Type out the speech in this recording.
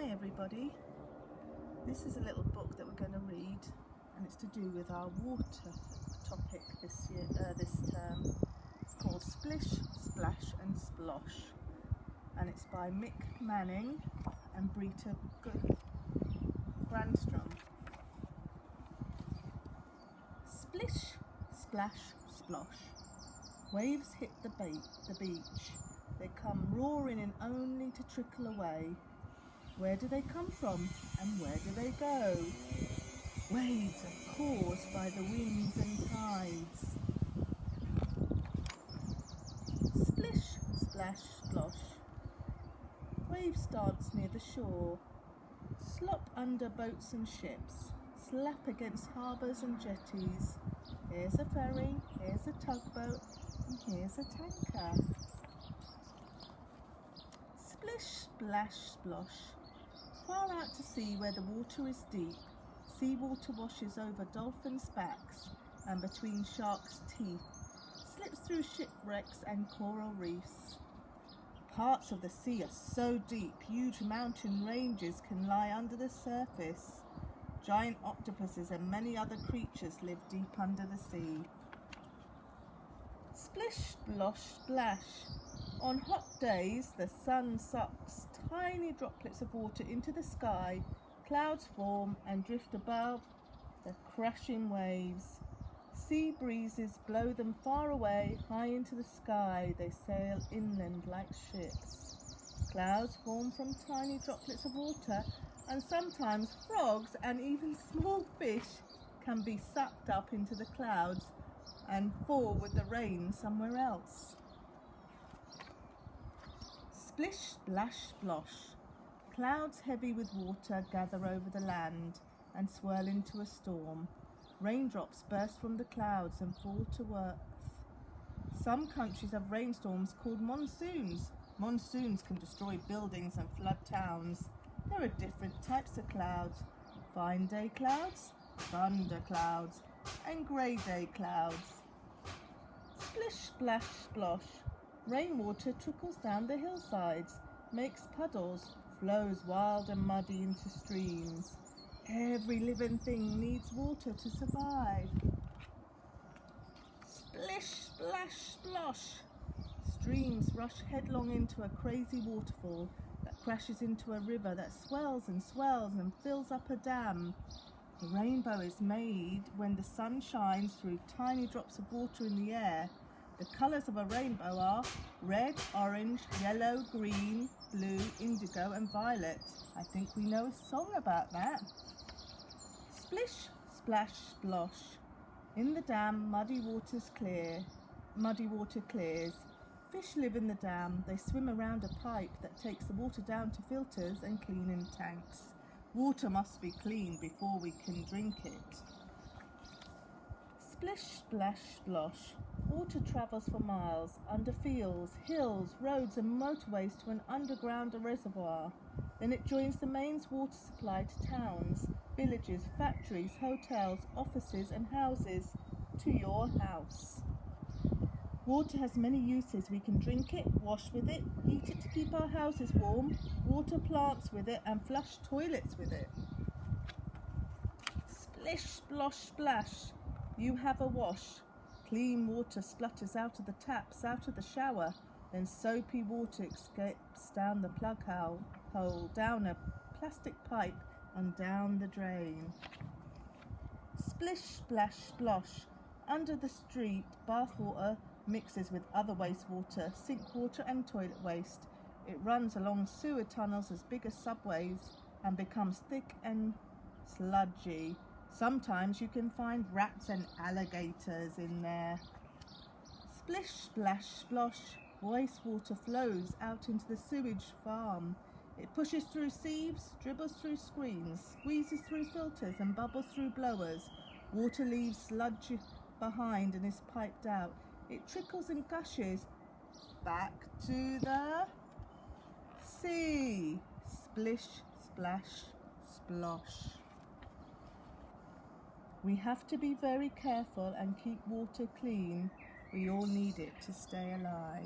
Hi everybody, this is a little book that we're going to read and it's to do with our water topic this term. It's called Splish, Splash and Splosh and it's by Mick Manning and Brita Grandstrom. Splish, splash, splosh. Waves hit the beach. They come roaring in only to trickle away. Where do they come from and where do they go? Waves are caused by the winds and tides. Splish, splash, splosh. Waves dance near the shore. Slop under boats and ships. Slap against harbours and jetties. Here's a ferry, here's a tugboat, and here's a tanker. Splish, splash, splosh. Far out to sea where the water is deep, sea water washes over dolphins' backs and between sharks' teeth, slips through shipwrecks and coral reefs. Parts of the sea are so deep, huge mountain ranges can lie under the surface. Giant octopuses and many other creatures live deep under the sea. Splish, splosh, splash. On hot days, the sun sucks tiny droplets of water into the sky. Clouds form and drift above the crashing waves. Sea breezes blow them far away, high into the sky. They sail inland like ships. Clouds form from tiny droplets of water, and sometimes frogs and even small fish can be sucked up into the clouds and fall with the rain somewhere else. Splish, splash, splosh. Clouds heavy with water gather over the land and swirl into a storm. Raindrops burst from the clouds and fall to earth. Some countries have rainstorms called monsoons. Monsoons can destroy buildings and flood towns. There are different types of clouds. Fine day clouds, thunder clouds, and grey day clouds. Splish, splash, splosh. Rainwater trickles down the hillsides, makes puddles, flows wild and muddy into streams. Every living thing needs water to survive. Splish, splash, splosh. Streams rush headlong into a crazy waterfall that crashes into a river that swells and fills up a dam. The rainbow is made when the sun shines through tiny drops of water in the air. The colours of a rainbow are red, orange, yellow, green, blue, indigo and violet. I think we know a song about that. Splish, splash, splosh. In the dam, muddy water clears. Fish live in the dam. They swim around a pipe that takes the water down to filters and clean in tanks. Water must be clean before we can drink it. Splish, splash, splosh. Water travels for miles, under fields, hills, roads and motorways to an underground reservoir. Then it joins the main water supply to towns, villages, factories, hotels, offices and houses, to your house. Water has many uses. We can drink it, wash with it, heat it to keep our houses warm, water plants with it and flush toilets with it. Splish, splosh, splash. You have a wash. Clean water splutters out of the taps, out of the shower. Then soapy water escapes down the plug hole, down a plastic pipe and down the drain. Splish, splash, splosh. Under the street, bathwater mixes with other wastewater, sink water and toilet waste. It runs along sewer tunnels as big as subways and becomes thick and sludgy. Sometimes you can find rats and alligators in there. Splish, splash, splosh. Wastewater flows out into the sewage farm. It pushes through sieves, dribbles through screens, squeezes through filters and bubbles through blowers. Water leaves sludge behind and is piped out. It trickles and gushes back to the sea. Splish, splash, splosh. We have to be very careful and keep water clean. We all need it to stay alive.